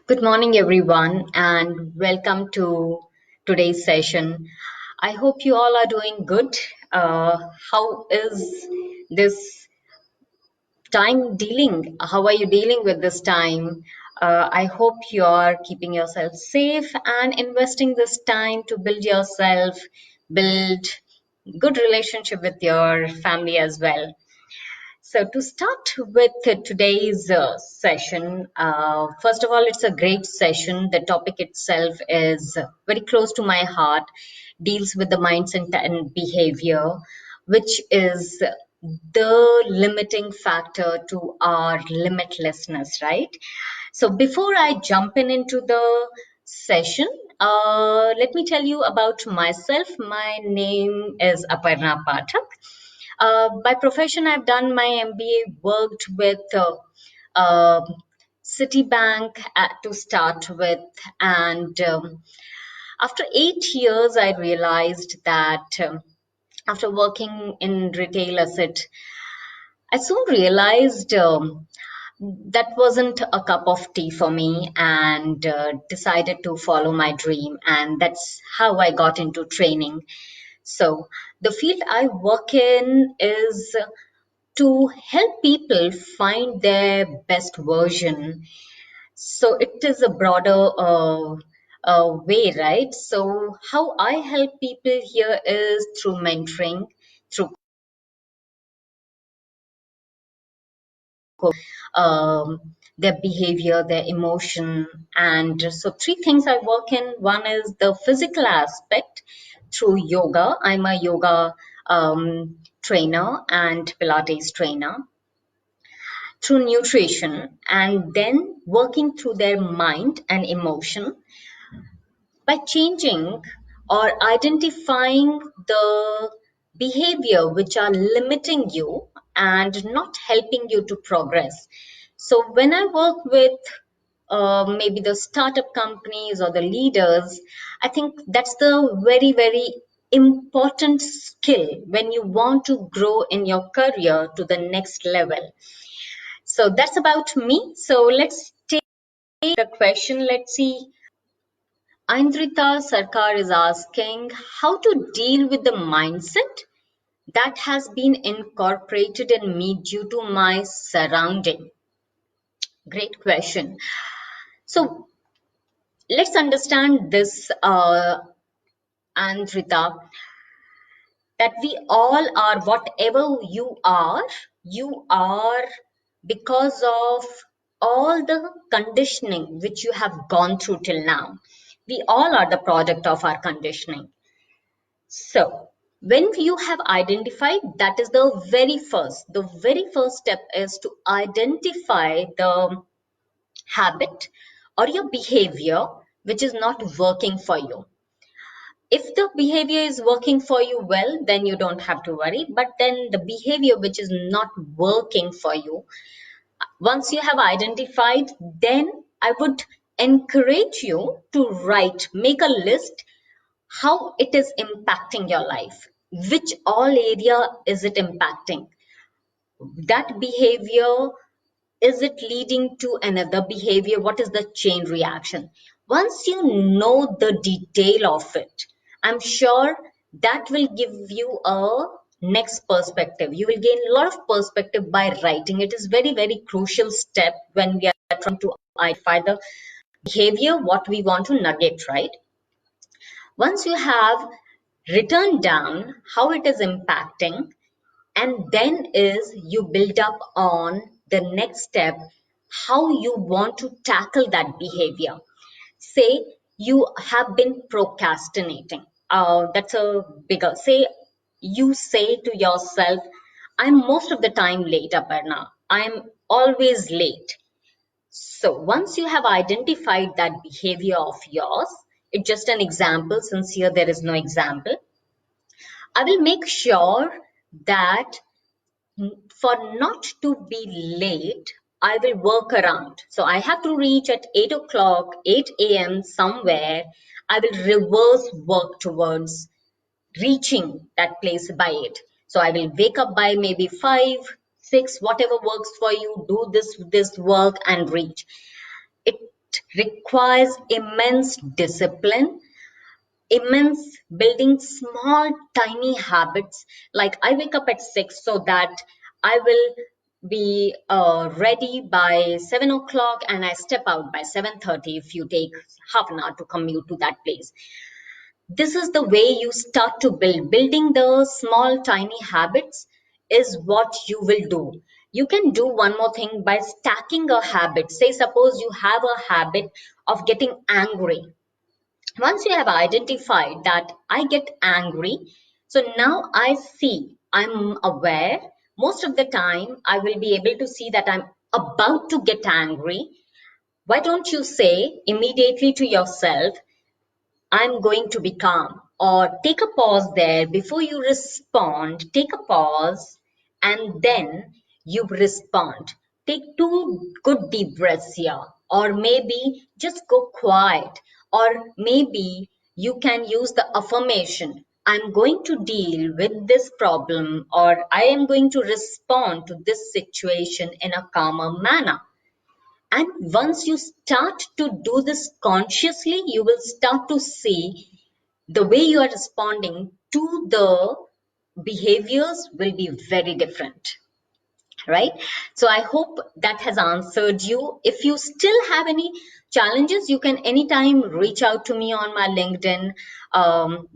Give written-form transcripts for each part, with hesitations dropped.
Good morning, everyone, and welcome to today's session. I hope you all are doing good. How is this time dealing? How are you dealing with this time? I hope you are keeping yourself safe and investing this time to build yourself, build good relationship with your family as well. So to start with today's session, first of all, it's a great session. The topic itself is very close to my heart, deals with the mindset and behavior, which is the limiting factor to our limitlessness, right? So before I jump into the session, let me tell you about myself. My name is Aparna Pathak. By profession, I've done my MBA, worked with uh, Citibank to start with, and after 8 years, I realized that after working in retail asset, I soon realized that wasn't a cup of tea for me, and decided to follow my dream, and that's how I got into training. So the field I work in is to help people find their best version. So it is a broader way, right? So how I help people here is through mentoring, through um, their behavior, their emotion. And so three things I work in. One is the physical aspect through yoga. I'm a yoga trainer and Pilates trainer, through nutrition, and then working through their mind and emotion by changing or identifying the behavior which are limiting you and not helping you to progress. So when I work with maybe the startup companies or the leaders, I think that's the very important skill when you want to grow in your career to the next level. So that's about me. So let's take the question. Let's see. Aindrita Sarkar is asking how to deal with the mindset that has been incorporated in me due to my surrounding. Great question. So let's understand this, Aindrita, that we all are whatever you are because of all the conditioning which you have gone through till now. We all are the product of our conditioning. So when you have identified, that is the very first step is to identify the habit or your behavior which is not working for you. If the behavior is working for you well, then you don't have to worry. But then the behavior which is not working for you, once you have identified, then I would encourage you to make a list how it is impacting your life. Which all area is it impacting? That behavior, is it leading to another behavior? What is the chain reaction? Once you know the detail of it, I'm sure that will give you a next perspective. You will gain a lot of perspective by writing. It is very crucial step when we are trying to identify the behavior, what we want to nugget, right? Once you have written down how it is impacting, and then is you build up on the next step, how you want to tackle that behavior. Say you have been procrastinating. That's a bigger. Say you say to yourself, I'm most of the time late, Aparna. I'm always late. So once you have identified that behavior of yours, it's just an example since here there is no example. I will make sure that for not to be late, I will work around. So I have to reach at 8 o'clock, 8 a.m. somewhere. I will reverse work towards reaching that place by 8. So I will wake up by maybe 5, 6, whatever works for you. Do this work and reach. It requires immense discipline, immense building small tiny habits. Like I wake up at 6 so that I will be ready by 7 o'clock, and I step out by 7:30 if you take half an hour to commute to that place. This is the way you start to build. Building the small tiny habits is what you will do. You can do one more thing by stacking a habit. Say suppose you have a habit of getting angry. Once you have identified that I get angry, so now I see, I'm aware. Most of the time, I will be able to see that I'm about to get angry. Why don't you say immediately to yourself, I'm going to be calm? Or take a pause there before you respond. Take a pause and then you respond. Take two good deep breaths here, or maybe just go quiet, or maybe you can use the affirmation. I'm going to deal with this problem, or I am going to respond to this situation in a calmer manner. And once you start to do this consciously, you will start to see the way you are responding to the behaviors will be very different, right? So I hope that has answered you. If you still have any challenges, you can anytime reach out to me on my LinkedIn.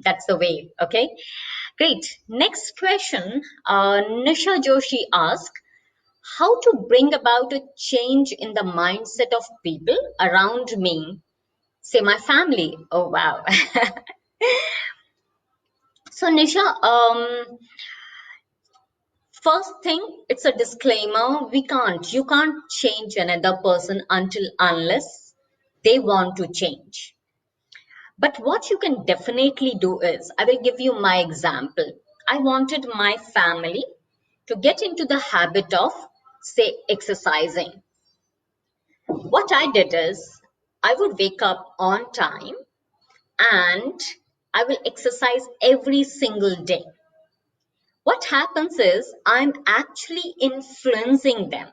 That's the way. Okay, great. Next question. Nisha Joshi asks, how to bring about a change in the mindset of people around me, say my family. Oh wow. So Nisha, first thing, it's a disclaimer. You can't change another person until unless they want to change. But what you can definitely do is, I will give you my example. I wanted my family to get into the habit of, say, exercising. What I did is, I would wake up on time and I will exercise every single day. What happens is, I'm actually influencing them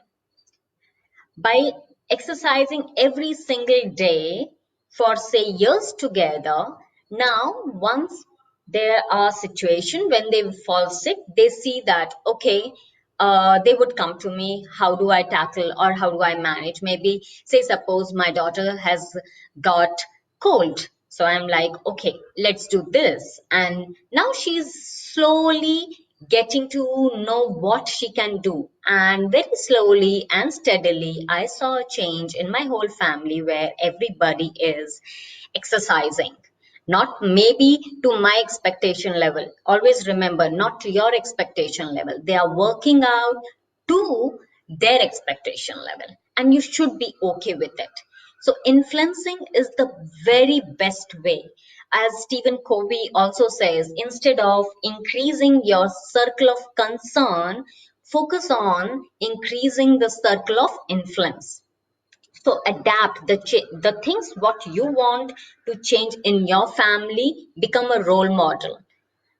by exercising every single day for say years together. Now once there are situations when they fall sick, they see that okay, they would come to me, how do I tackle or how do I manage? Maybe say suppose my daughter has got cold, so I'm like, okay, let's do this. And now she's slowly getting to know what she can do. And very slowly and steadily, I saw a change in my whole family where everybody is exercising. Not maybe to my expectation level. Always remember, not to your expectation level. They are working out to their expectation level. And you should be okay with it. So influencing is the very best way. As Stephen Covey also says, instead of increasing your circle of concern, focus on increasing the circle of influence. So adapt the things what you want to change in your family, become a role model.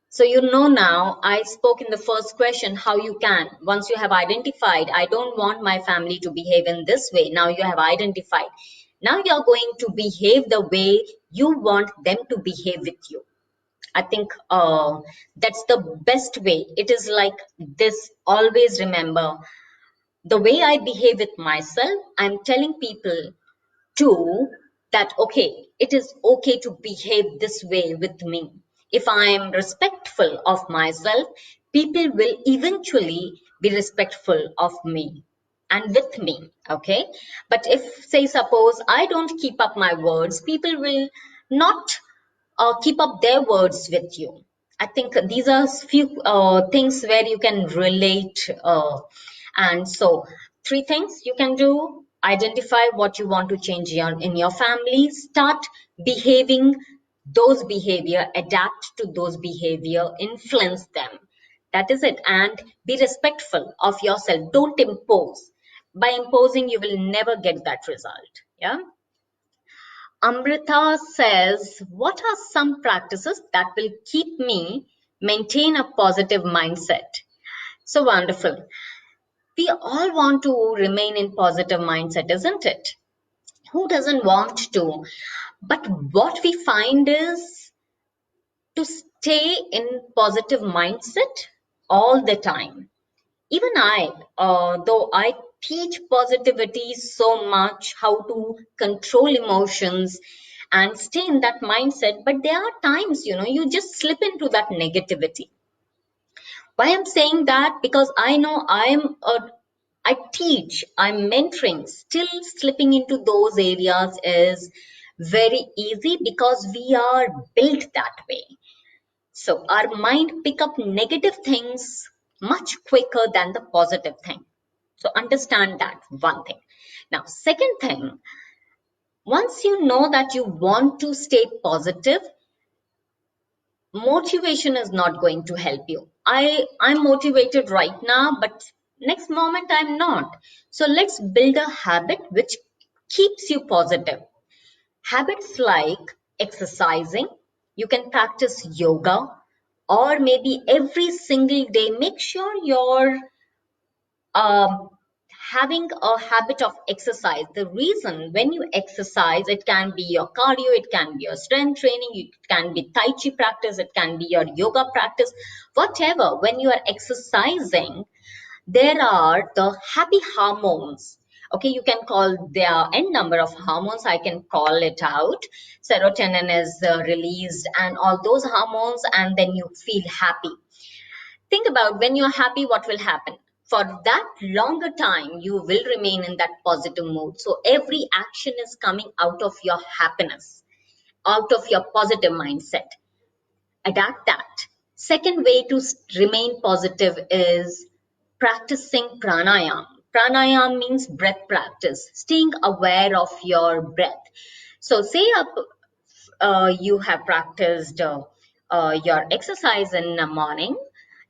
So you know now, I spoke in the first question how you can. Once you have identified, I don't want my family to behave in this way. Now you have identified. Now you're going to behave the way you want them to behave with you. I think that's the best way. It is like this. Always remember, the way I behave with myself, I'm telling people too that okay, it is okay to behave this way with me. If I am respectful of myself, people will eventually be respectful of me and with me. Okay, but if say suppose I don't keep up my words, people will not keep up their words with you. I think these are few things where you can relate. And so, three things you can do: identify what you want to change in your family, start behaving those behavior, adapt to those behavior, influence them. That is it. And be respectful of yourself. Don't impose. By imposing, you will never get that result. Yeah. Amrita says, what are some practices that will keep me maintain a positive mindset? So wonderful. We all want to remain in positive mindset, isn't it? Who doesn't want to? But what we find is to stay in positive mindset all the time. Even I, though I teach positivity so much, how to control emotions and stay in that mindset, but there are times, you just slip into that negativity. Why I'm saying that? Because I know I teach, I'm mentoring, still slipping into those areas is very easy because we are built that way. So our mind pick up negative things much quicker than the positive thing. So understand that one thing. Now, second thing, once you know that you want to stay positive, motivation is not going to help you. I'm motivated right now, but next moment I'm not. So let's build a habit which keeps you positive. Habits like exercising, you can practice yoga, or maybe every single day, make sure you're um, having a habit of exercise. The reason when you exercise, it can be your cardio, it can be your strength training, it can be Tai Chi practice, it can be your yoga practice, whatever. When you are exercising, there are the happy hormones. Okay, you can call there n number of hormones. I can call it out. Serotonin is released, and all those hormones, and then you feel happy. Think about when you're happy, what will happen? For that longer time, you will remain in that positive mood. So every action is coming out of your happiness, out of your positive mindset. Adapt that. Second way to remain positive is practicing pranayam. Pranayam means breath practice, staying aware of your breath. So say you have practiced your exercise in the morning,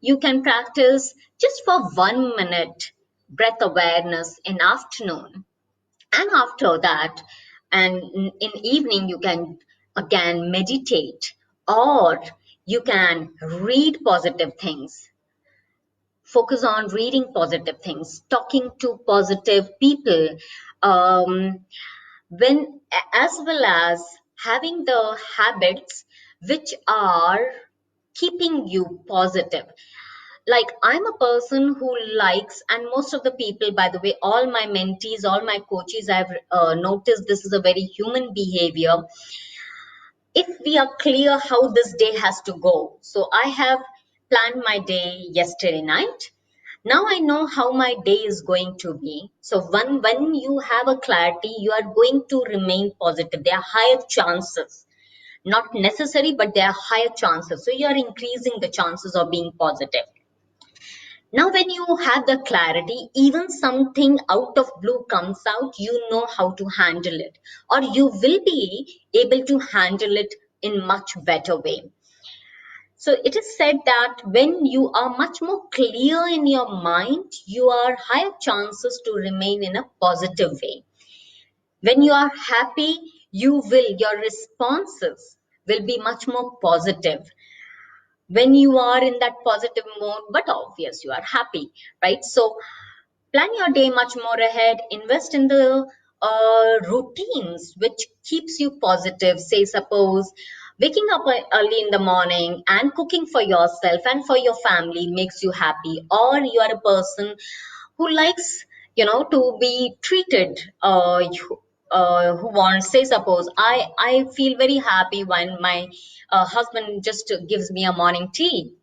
you can practice just for 1 minute breath awareness in afternoon, and after that, and in evening you can again meditate, or you can read positive things. Focus on reading positive things, talking to positive people, um, when as well as having the habits which are keeping you positive. Like, I'm a person who likes, and most of the people, by the way, all my mentees, all my coaches, I've noticed this is a very human behavior. If we are clear how this day has to go, so I have planned my day yesterday night. Now I know how my day is going to be. So when you have a clarity, you are going to remain positive. There are higher chances, not necessary, but there are higher chances. So you are increasing the chances of being positive. Now, when you have the clarity, even something out of blue comes out, you know how to handle it, or you will be able to handle it in much better way. So it is said that when you are much more clear in your mind, you are higher chances to remain in a positive way. When you are happy, your responses will be much more positive. When you are in that positive mode, but obvious you are happy, right? So plan your day much more ahead. Invest in the routines which keeps you positive. Say, suppose waking up early in the morning and cooking for yourself and for your family makes you happy, or you are a person who likes, to be treated. Who wants, say, suppose I feel very happy when my husband just gives me a morning tea,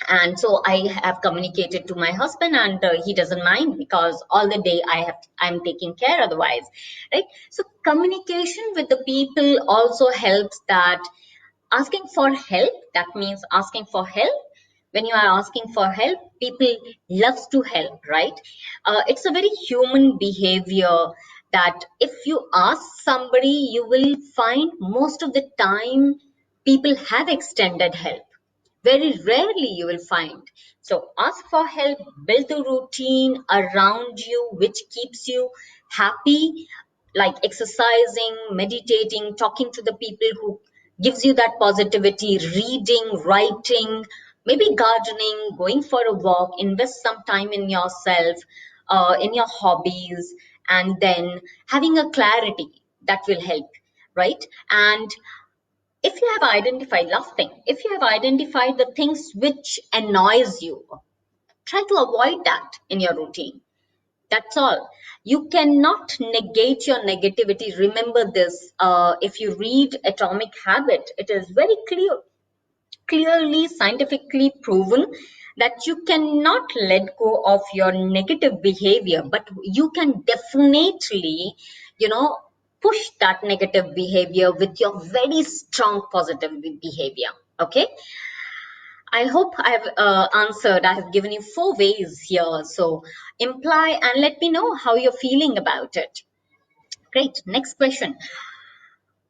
and so I have communicated to my husband, and he doesn't mind because all the day I'm taking care otherwise, right? So communication with the people also helps. That asking for help, that means asking for help. When you are asking for help, people loves to help, right? It's a very human behavior that if you ask somebody, you will find most of the time people have extended help. Very rarely you will find. So ask for help, build a routine around you which keeps you happy, like exercising, meditating, talking to the people who gives you that positivity, reading, writing, maybe gardening, going for a walk. Invest some time in yourself, in your hobbies, and then having a clarity. That will help, right? And if you have identified last thing, if you have identified the things which annoys you, try to avoid that in your routine. That's all. You cannot negate your negativity. Remember this. If you read Atomic Habit, it is very clearly scientifically proven that you cannot let go of your negative behavior, but you can definitely, you know, push that negative behavior with your very strong positive behavior. Okay. I hope I've answered. I have given you 4 ways here. So imply and let me know how you're feeling about it. Great. Next question.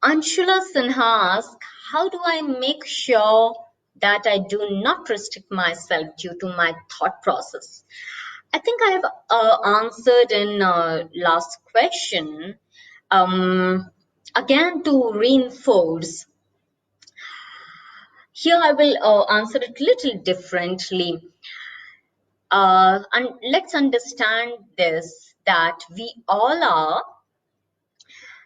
Anshula Sinha asks, how do I make sure that I do not restrict myself due to my thought process? I think I have answered in last question. Again, to reinforce, here I will answer it a little differently. And let's understand this, that we all are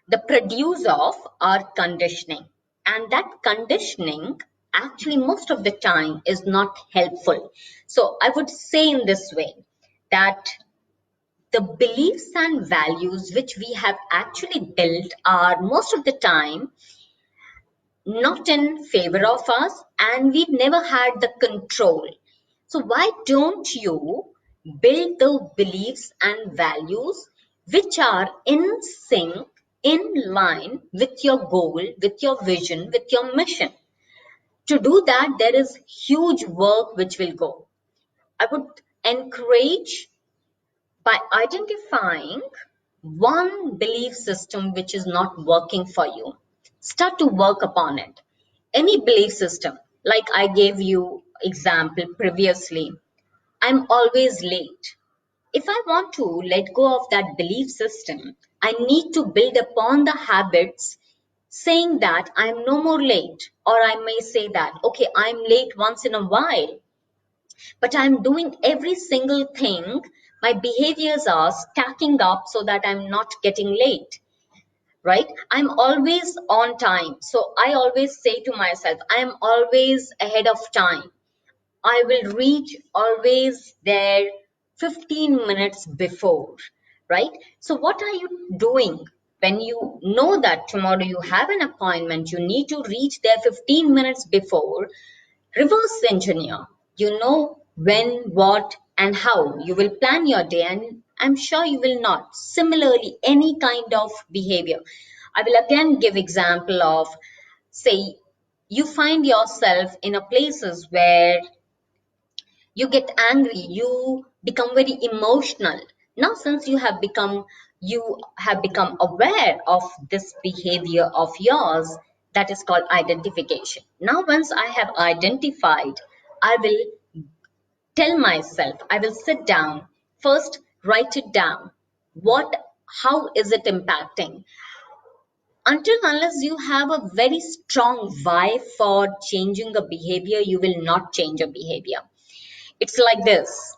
the produce of our conditioning, and that conditioning actually most of the time is not helpful. So I would say in this way that the beliefs and values which we have actually built are most of the time not in favor of us, and we never had the control. So why don't you build the beliefs and values which are in sync, in line with your goal, with your vision, with your mission? To do that, there is huge work which will go. I would encourage, by identifying one belief system which is not working for you, start to work upon it. Any belief system, like I gave you example previously, I'm always late. If I want to let go of that belief system, I need to build upon the habits saying that I'm no more late. Or I may say that, okay, I'm late once in a while, but I'm doing every single thing. My behaviors are stacking up so that I'm not getting late, right? I'm always on time. So I always say to myself, I am always ahead of time. I will reach always there 15 minutes before, right? So what are you doing when you know that tomorrow you have an appointment, you need to reach there 15 minutes before? Reverse engineer. You know when, what, and how. You will plan your day, and I'm sure you will not. Similarly, any kind of behavior. I will again give example of, say, you find yourself in a places where you get angry, you become very emotional. Now since you have become aware of this behavior of yours, that is called identification. Now once I have identified, I will tell myself, I will sit down, first write it down. How is it impacting? Until unless you have a very strong why for changing a behavior, you will not change a behavior. It's like this.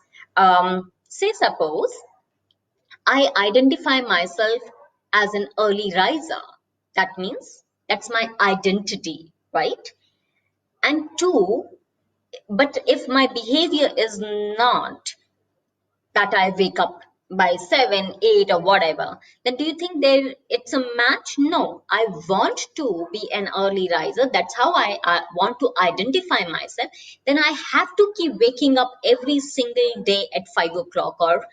Say, suppose I identify myself as an early riser. That means that's my identity, right? And two, but if my behavior is not that I wake up by 7, 8, or whatever, then do you think there it's a match? No, I want to be an early riser. That's how I want to identify myself. Then I have to keep waking up every single day at 5 o'clock or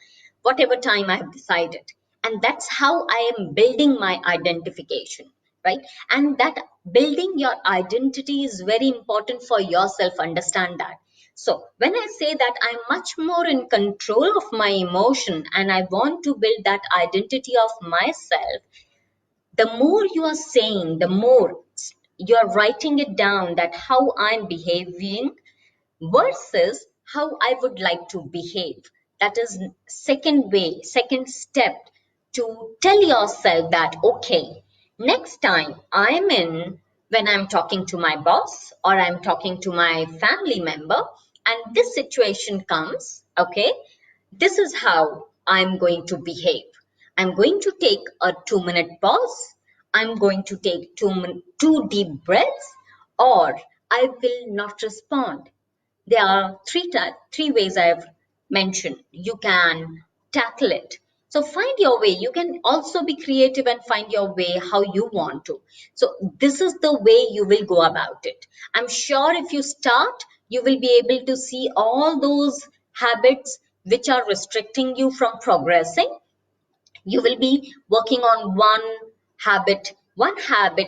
whatever time I have decided. And that's how I am building my identification, right? And that building your identity is very important for yourself. Understand that. So when I say that I'm much more in control of my emotion and I want to build that identity of myself, the more you are saying, the more you are writing it down, that how I'm behaving versus how I would like to behave. That is second way, second step to tell yourself that, okay, next time when I'm talking to my boss or I'm talking to my family member and this situation comes, okay, this is how I'm going to behave. I'm going to take a 2-minute pause. I'm going to take two deep breaths, or I will not respond. There are three ways I've mentioned. You can tackle it. So find your way. You can also be creative and find your way how you want to. So this is the way you will go about it. I'm sure if you start, you will be able to see all those habits which are restricting you from progressing. You will be working on one habit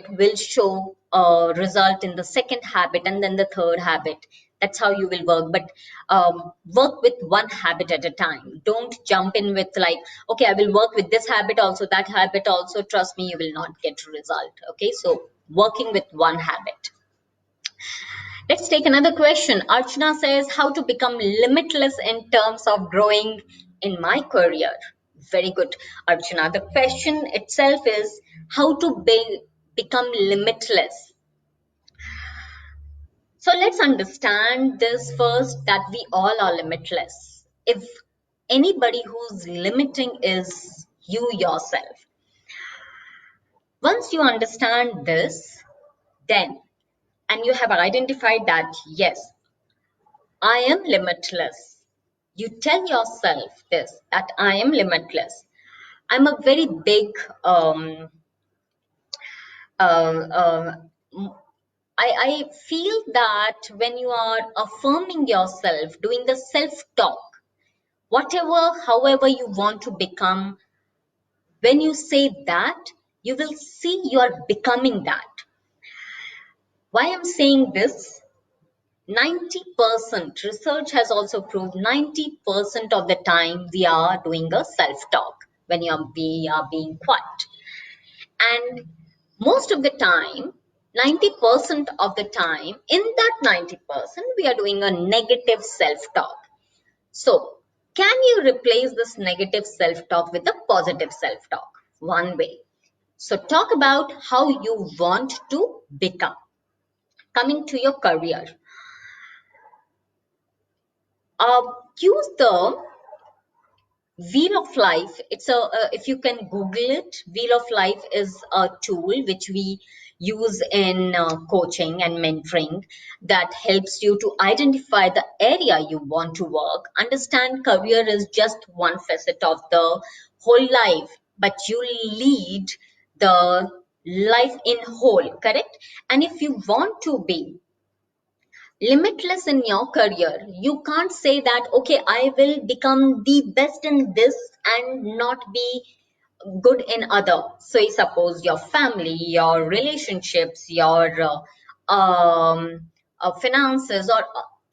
will show a result in the second habit and then the third habit. That's how you will work. But work with one habit at a time. Don't jump in with like, okay, I will work with this habit also, that habit also. Trust me, you will not get a result. Okay, so working with one habit. Let's take another question. Archana says, how to become limitless in terms of growing in my career? Very good, Archana. The question itself is how to become limitless. So let's understand this first, that we all are limitless. If anybody who's limiting is you yourself. Once you understand this, then, and you have identified that, yes, I am limitless. You tell yourself this, that I am limitless. I'm a very big, uh, I feel that when you are affirming yourself, doing the self-talk, whatever, however you want to become, when you say that, you will see you are becoming that. Why I'm saying this? 90% research has also proved 90% of the time we are doing a self-talk when we are being quiet. And most of the time, 90% of the time, in that 90%, we are doing a negative self-talk. So, can you replace this negative self-talk with a positive self-talk? One way. So, talk about how you want to become. Coming to your career. Use the Wheel of Life. It's if you can Google it, Wheel of Life is a tool which we use in coaching and mentoring that helps you to identify the area you want to work. Understand career is just one facet of the whole life, but you lead the life in whole, correct? And if you want to be limitless in your career, you can't say that, okay, I will become the best in this and not be good in other. So suppose your family, your relationships, your finances, or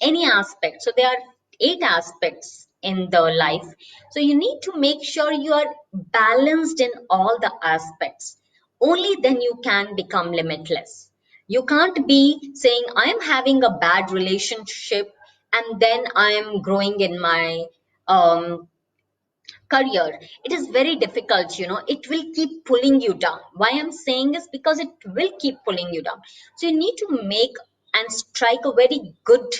any aspect. So there are 8 aspects in the life. So you need to make sure you are balanced in all the aspects. Only then you can become limitless. You can't be saying, I am having a bad relationship and then I am growing in my career. It is very difficult, it will keep pulling you down. Why I'm saying is because it will keep pulling you down. So you need to make and strike a very good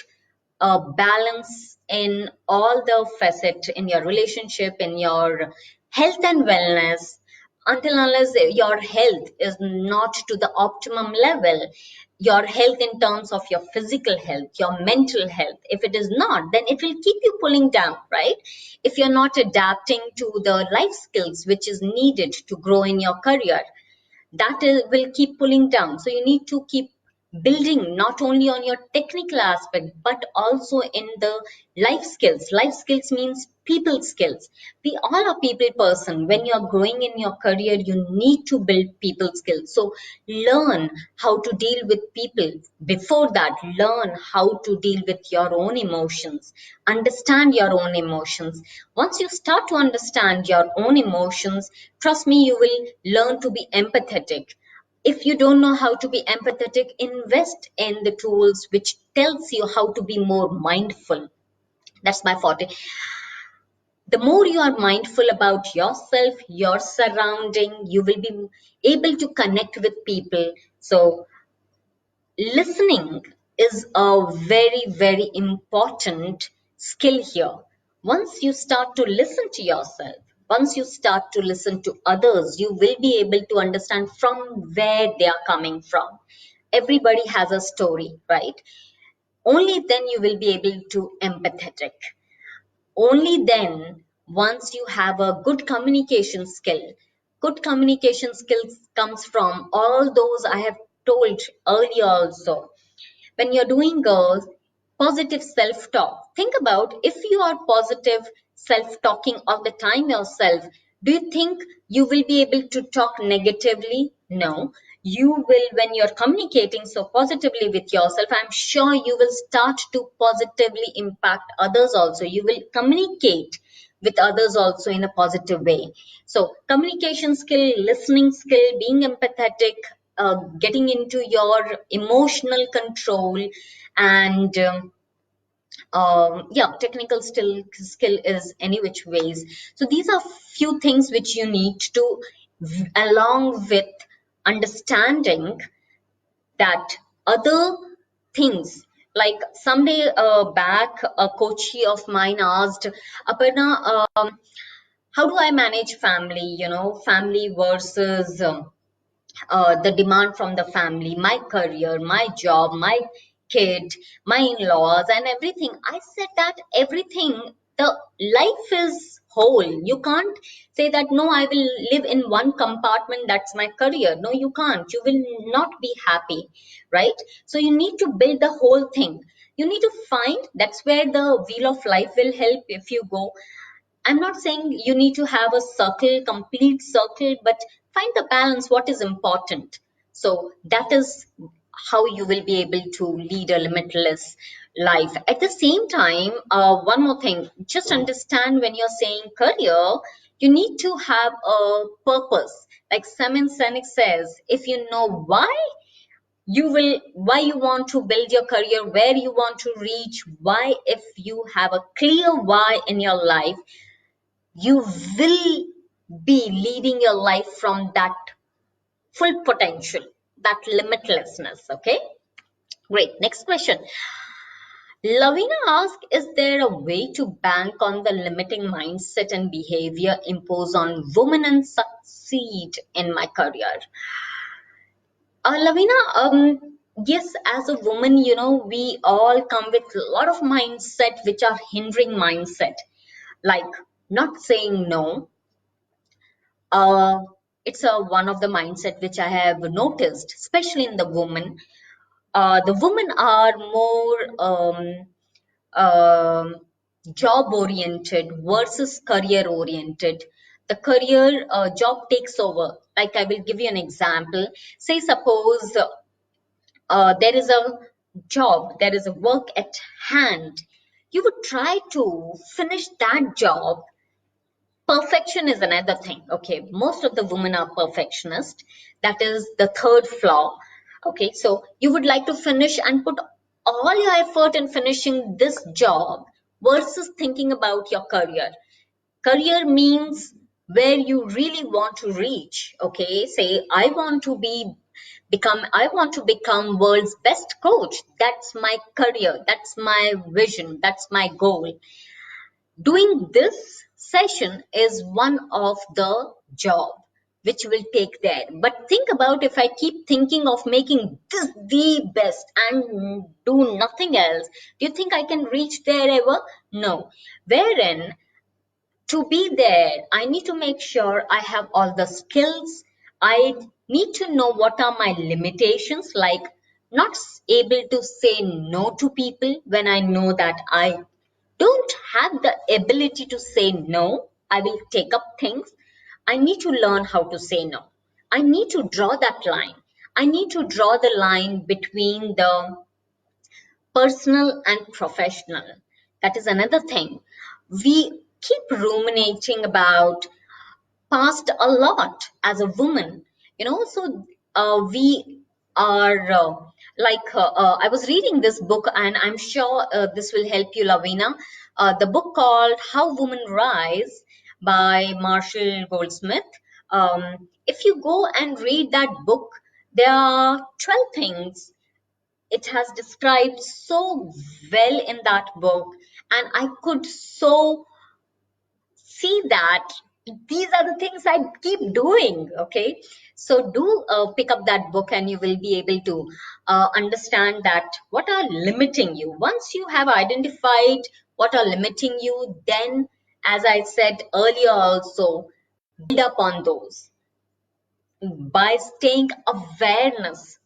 balance in all the facet, in your relationship, in your health and wellness. Until unless your health is not to the optimum level, your health in terms of your physical health, your mental health, if it is not, then it will keep you pulling down, right? If you're not adapting to the life skills which is needed to grow in your career, will keep pulling down. So you need to keep building not only on your technical aspect, but also in the life skills. Life skills means people skills. We all are people person. When you're growing in your career, you need to build people skills. So learn how to deal with people. Before that, learn how to deal with your own emotions. Understand your own emotions. Once you start to understand your own emotions, trust me, you will learn to be empathetic. If you don't know how to be empathetic, invest in the tools which tells you how to be more mindful. That's my forte. The more you are mindful about yourself, your surrounding, you will be able to connect with people. So listening is a very, very important skill here. Once you start to listen to yourself, Once you start to listen to others, you will be able to understand from where they are coming from. Everybody has a story, right? Only then you will be able to empathetic. Only then, once you have a good communication skill. Good communication skills comes from all those I have told earlier also. When you're doing a positive self-talk, think about, if you are positive self-talking all the time yourself, do you think you will be able to talk negatively? No. You will, when you're communicating so positively with yourself, I'm sure you will start to positively impact others also. You will communicate with others also in a positive way. So communication skill, listening skill, being empathetic, getting into your emotional control, and yeah, technical skill is any which ways. So these are few things which you need to, along with understanding that other things. Like someday back, a coachee of mine asked, Aparna, how do I manage family? Family versus the demand from the family, my career, my job, my kid, my in-laws, and everything. I said that everything, the life is whole. You can't say that, no, I will live in one compartment, that's my career. No, you can't. You will not be happy, right? So you need to build the whole thing. You need to find, that's where the wheel of life will help. If you go, I'm not saying you need to have a circle, complete circle, but find the balance, what is important. So that is how you will be able to lead a limitless life. At the same time, one more thing, just understand, when you're saying career, you need to have a purpose. Like Simon Sinek says, if you know why you want to build your career, where you want to reach, why, if you have a clear why in your life, you will be leading your life from that full potential, that limitlessness. Okay, great. Next question. Lavina asked, is there a way to bank on the limiting mindset and behavior imposed on women and succeed in my career? Lavina, yes, as a woman, we all come with a lot of mindset which are hindering mindset, like not saying no. Uh, it's one of the mindset which I have noticed, especially in the women. The women are more um, job oriented versus career oriented. The career job takes over. Like, I will give you an example. Say, suppose there is a job, there is a work at hand. You would try to finish that job. Perfection is another thing. Okay, most of the women are perfectionist. That is the third flaw. Okay, so you would like to finish and put all your effort in finishing this job versus thinking about your career. Career means where you really want to reach. Okay, say I want to become world's best coach. That's my career, that's my vision, that's my goal. Doing this session is one of the job which will take there. But think about, if I keep thinking of making this the best and do nothing else, do you think I can reach there ever? No. Wherein, to be there, I need to make sure I have all the skills. I need to know what are my limitations, like not able to say no to people when I know that I don't have the ability to say no. I will take up things. I need to learn how to say no. I need to draw that line. I need to draw the line between the personal and professional. That is another thing. We keep ruminating about past a lot as a woman, so we are I was reading this book, and I'm sure this will help you, Lavina. The book called How Women Rise by Marshall Goldsmith. If you go and read that book, there are 12 things it has described so well in that book, and I could so see that these are the things I keep doing. Okay, so do pick up that book, and you will be able to understand that what are limiting you. Once you have identified what are limiting you, then, as I said earlier also, build up on those by staying awareness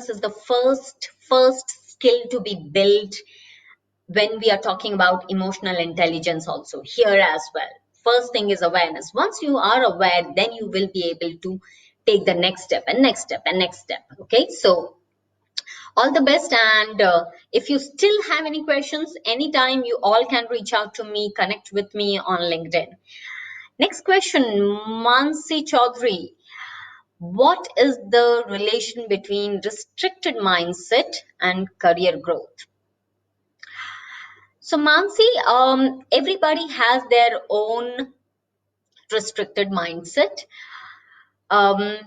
is the first skill to be built when we are talking about emotional intelligence also here as well. First thing is awareness. Once you are aware, then you will be able to take the next step and next step and next step. Okay, so all the best. And if you still have any questions, anytime you all can reach out to me, connect with me on LinkedIn. Next question, Mansi Chaudhary. What is the relation between restricted mindset and career growth? So, Mansi, everybody has their own restricted mindset. Um,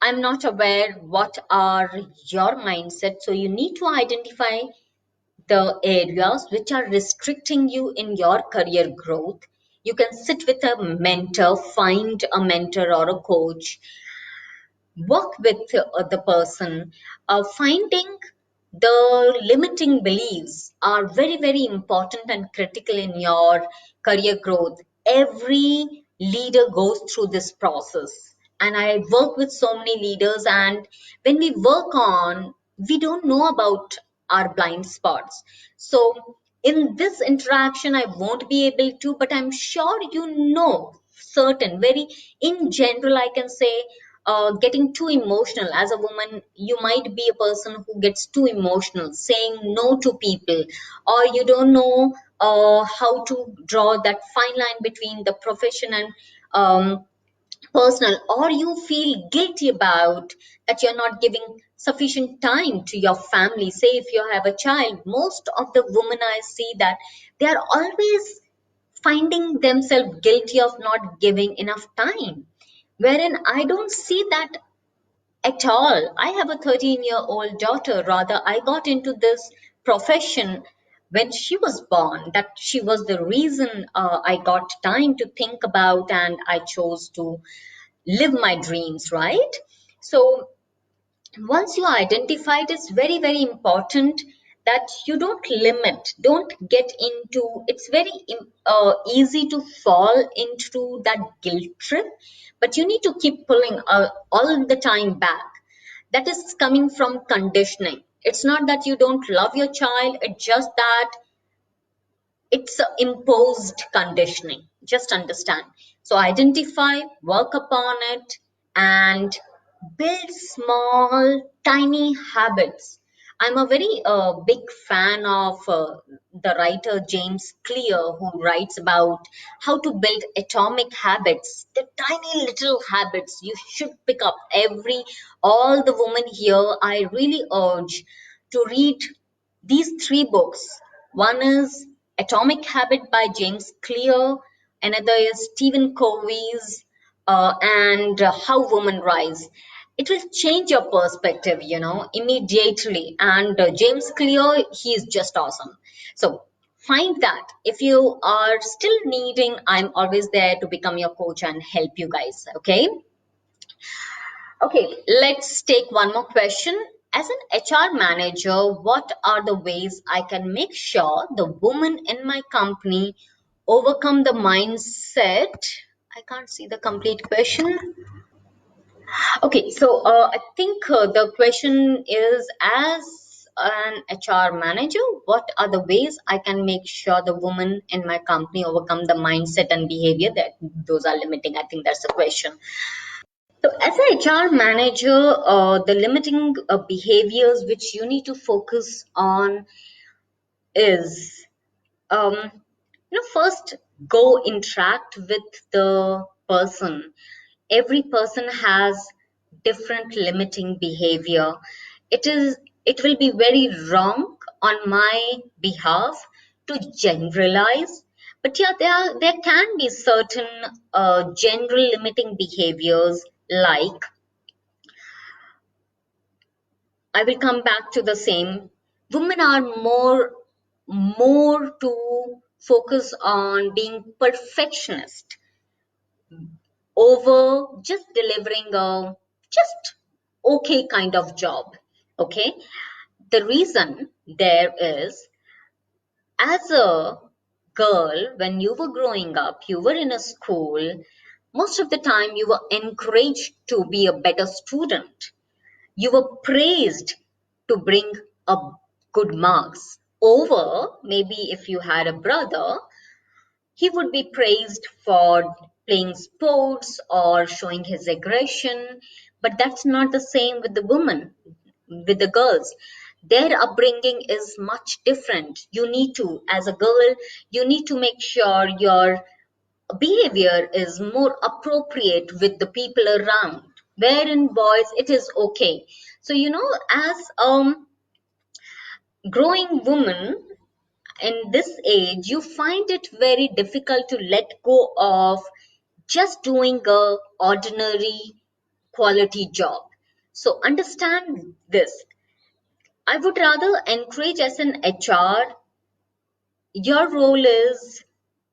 I'm not aware what are your mindset. So, you need to identify the areas which are restricting you in your career growth. You can sit with a mentor, find a mentor or a coach, work with the person. Finding the limiting beliefs are very, very important and critical in your career growth. Every leader goes through this process. And I work with so many leaders, and when we work on, we don't know about our blind spots. So, in this interaction, I won't be able to, but I'm sure you know certain, very in general, I can say getting too emotional. As a woman, you might be a person who gets too emotional, saying no to people, or you don't know how to draw that fine line between the profession and personal, or you feel guilty about that you're not giving sufficient time to your family. Say if you have a child, most of the women I see that they are always finding themselves guilty of not giving enough time, wherein I don't see that at all. I have a 13-year-old daughter. Rather, I got into this profession when she was born. That she was the reason I got time to think about, and I chose to live my dreams, right? So once you identify it, it's very, very important that you don't limit, don't get into, it's very easy to fall into that guilt trip, but you need to keep pulling all the time back. That is coming from conditioning. It's not that you don't love your child, it's just that it's a imposed conditioning. Just understand. So identify, work upon it, and build small, tiny habits. I'm a very big fan of the writer James Clear, who writes about how to build atomic habits. The tiny little habits you should pick up. All the women here, I really urge to read these three books. One is Atomic Habit by James Clear, another is Stephen Covey's and How Women Rise. It will change your perspective, immediately. And James Clear, he is just awesome. So find that. If you are still needing, I'm always there to become your coach and help you guys. Okay. Okay, let's take one more question. As an HR manager, what are the ways I can make sure the women in my company overcome the mindset? I can't see the complete question. Okay, so I think the question is, as an HR manager, what are the ways I can make sure the women in my company overcome the mindset and behavior that those are limiting? I think that's the question. So, as a HR manager, the limiting behaviors which you need to focus on is, first go interact with the person. Every person has different limiting behavior. It will be very wrong on my behalf to generalize, but yeah, there can be certain general limiting behaviors like, I will come back to the same. Women are more to focus on being perfectionist. over just delivering a just okay kind of job. Okay, the reason there is, as a girl, when you were growing up, you were in a school, most of the time you were encouraged to be a better student. You were praised to bring up good marks. Over, maybe if you had a brother, he would be praised for playing sports or showing his aggression. But that's not the same with the women, with the girls. Their upbringing is much different. You need to, as a girl, you need to make sure your behavior is more appropriate with the people around. Wherein boys, it is okay. So, as growing woman in this age, you find it very difficult to let go of just doing a ordinary quality job. So understand this. I would rather encourage, as an HR, your role is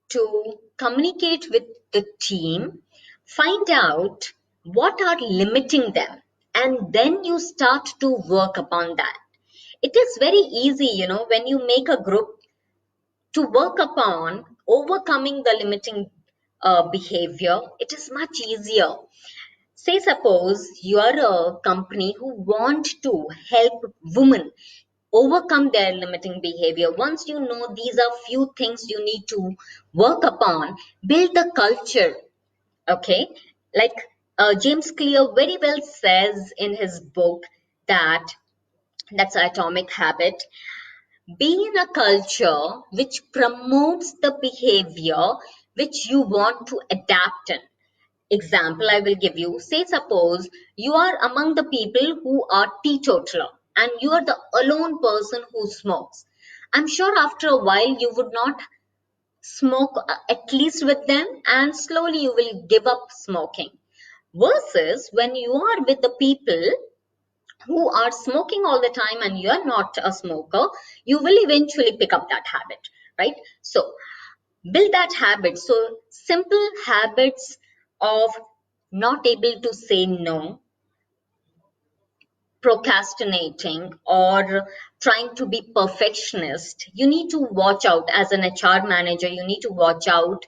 to communicate with the team, find out what are limiting them, and then you start to work upon that. It is very easy, when you make a group, to work upon overcoming the limiting behavior. It is much easier. Say, suppose you are a company who want to help women overcome their limiting behavior. Once you know these are few things you need to work upon, build the culture. Okay, like James Clear very well says in his book, that's Atomic Habit. Be in a culture which promotes the behavior which you want to adapt in. Example I will give you. Say, suppose you are among the people who are teetotaler and you are the alone person who smokes. I'm sure after a while you would not smoke at least with them, and slowly you will give up smoking. Versus when you are with the people who are smoking all the time and you're not a smoker, you will eventually pick up that habit, right? So build that habit. So simple habits of not able to say no, procrastinating, or trying to be perfectionist. You need to watch out. As an HR manager, you need to watch out,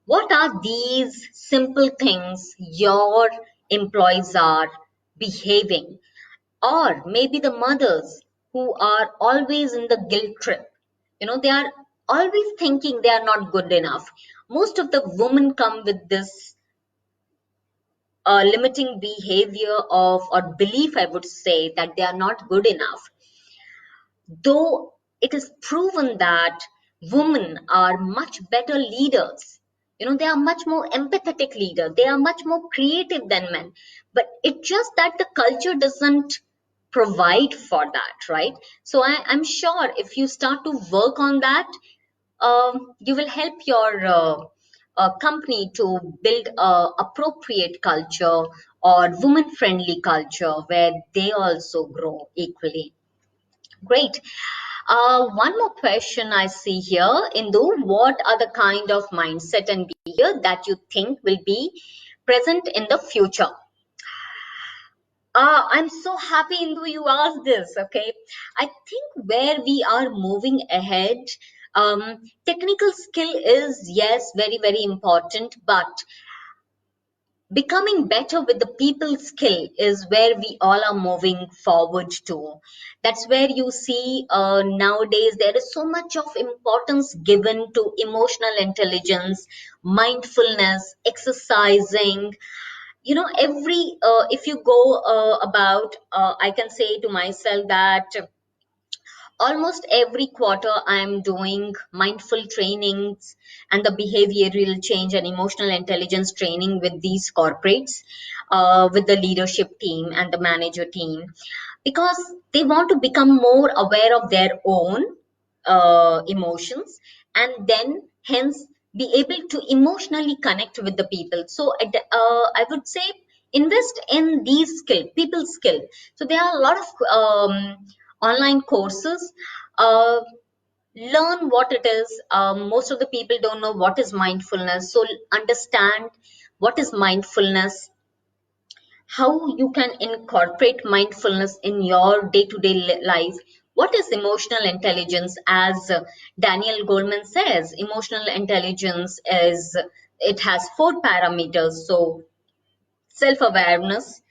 what are these simple things your employees are behaving. Or maybe the mothers who are always in the guilt trip. They are always thinking they are not good enough. Most of the women come with this limiting behavior of, or belief, I would say, that they are not good enough. Though it is proven that women are much better leaders. They are much more empathetic leaders. They are much more creative than men. But it's just that the culture doesn't provide for that, right? So I'm sure if you start to work on that, you will help your company to build a appropriate culture or woman-friendly culture where they also grow equally. Great. One more question I see here, Indu. What are the kind of mindset and behavior that you think will be present in the future? I'm so happy, Indu, you asked this. Okay. I think where we are moving ahead, technical skill is, yes, very, very important, but becoming better with the people skill is where we all are moving forward to. That's where you see nowadays there is so much of importance given to emotional intelligence, mindfulness, exercising. Every if you go about, I can say to myself that almost every quarter I'm doing mindful trainings and the behavioral change and emotional intelligence training with these corporates, with the leadership team and the manager team, because they want to become more aware of their own emotions, and then hence be able to emotionally connect with the people. So I would say invest in these skill, people skill. So there are a lot of online courses. uh, Learn what it is. Most of the people don't know what is mindfulness, so understand what is mindfulness, how you can incorporate mindfulness in your day-to-day life. What is emotional intelligence? As Daniel Goleman says, emotional intelligence is, it has 4 parameters. So self-awareness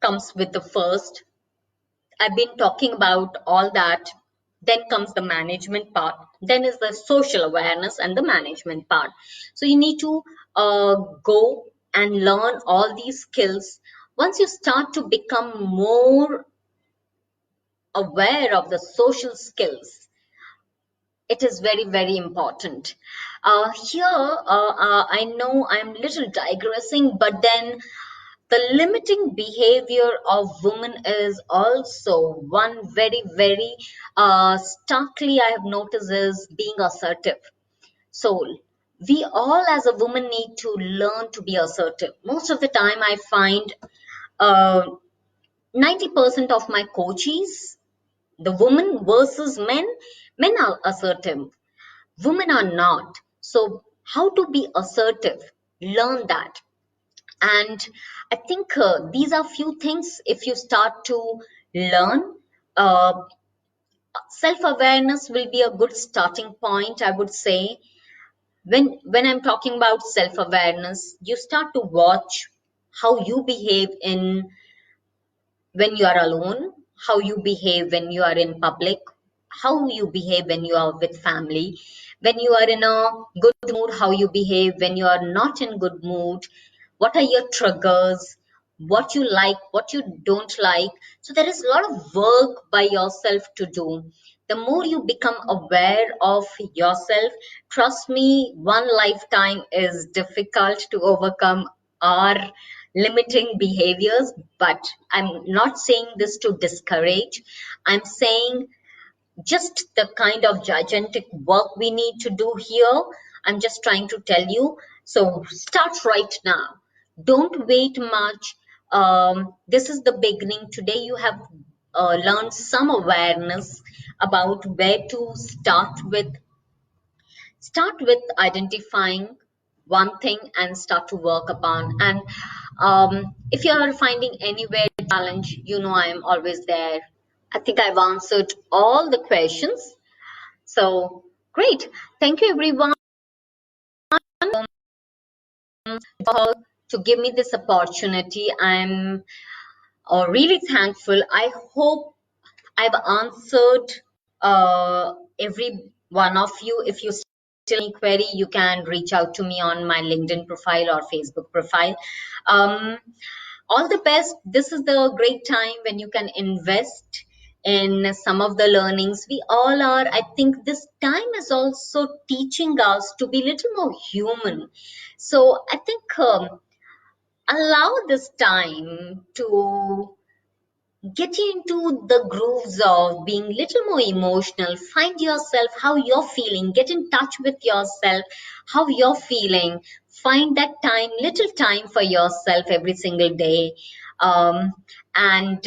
comes with the first. I've been talking about all that. Then comes the management part. Then is the social awareness and the management part. So you need to go and learn all these skills. Once you start to become more aware of the social skills, it is very, very important. I know I'm little digressing, but then the limiting behavior of women is also one very, very starkly I have noticed is being assertive. So we all as a woman need to learn to be assertive. Most of the time I find uh, 90% of my coaches, the women versus men, men are assertive, women are not. So how to be assertive? Learn that. And I think these are few things. If you start to learn, uh, self-awareness will be a good starting point, I would say. When I'm talking about self-awareness, you start to watch how you behave in when you are alone, how you behave when you are in public, how you behave when you are with family, when you are in a good mood, how you behave when you are not in good mood, what are your triggers, what you like, what you don't like. So there is a lot of work by yourself to do. The more you become aware of yourself, trust me, one lifetime is difficult to overcome our limiting behaviors. But I'm not saying this to discourage. I'm saying just the kind of gigantic work we need to do here. I'm just trying to tell you. So start right now. Don't wait much. This is the beginning. Today you have learned some awareness about where to start with. Start with identifying one thing and start to work upon. And if you are finding anywhere challenge, you know I am always there. I think I've answered all the questions. So great. Thank you everyone to give me this opportunity. I'm really thankful. I hope I've answered every one of you. If you still any query, you can reach out to me on my LinkedIn profile or Facebook profile. Um, all the best. This is the great time when you can invest in some of the learnings. We all are. I think this time is also teaching us to be a little more human. So I think allow this time to get into the grooves of being little more emotional. Find yourself, how you're feeling, get in touch with yourself, how you're feeling. Find that time, little time for yourself every single day. um, and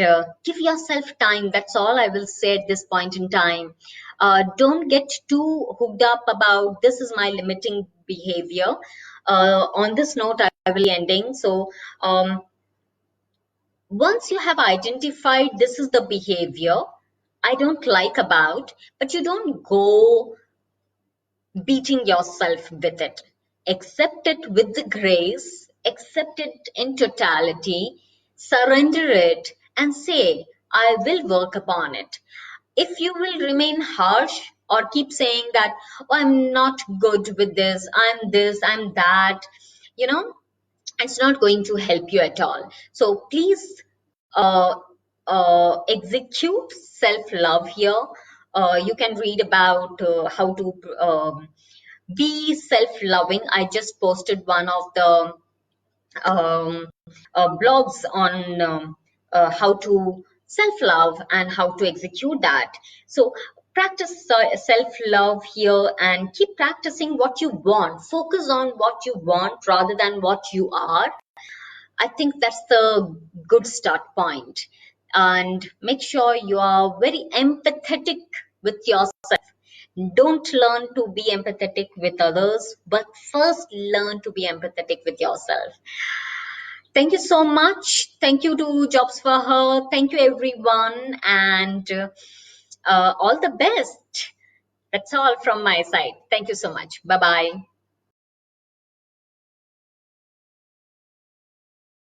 give yourself time. That's all I will say at this point in time. Don't get too hooked up about this is my limiting behavior. On this note, I will be ending. So once you have identified this is the behavior I don't like about, but you don't go beating yourself with it. Accept it with the grace, accept it in totality, surrender it, and say, I will work upon it. If you will remain harsh or keep saying that, oh, I'm not good with this, I'm that, you know, it's not going to help you at all. So please uh, execute self-love here. You can read about how to be self-loving. I just posted one of the um, blogs on how to self-love and how to execute that. So practice self-love here and keep practicing what you want. Focus on what you want rather than what you are. I think that's the good start point. And make sure you are very empathetic with yourself. Don't learn to be empathetic with others, but first learn to be empathetic with yourself. Thank you so much. Thank you to Jobs for Her. Thank you, everyone, and all the best. That's all from my side. Thank you so much. Bye bye.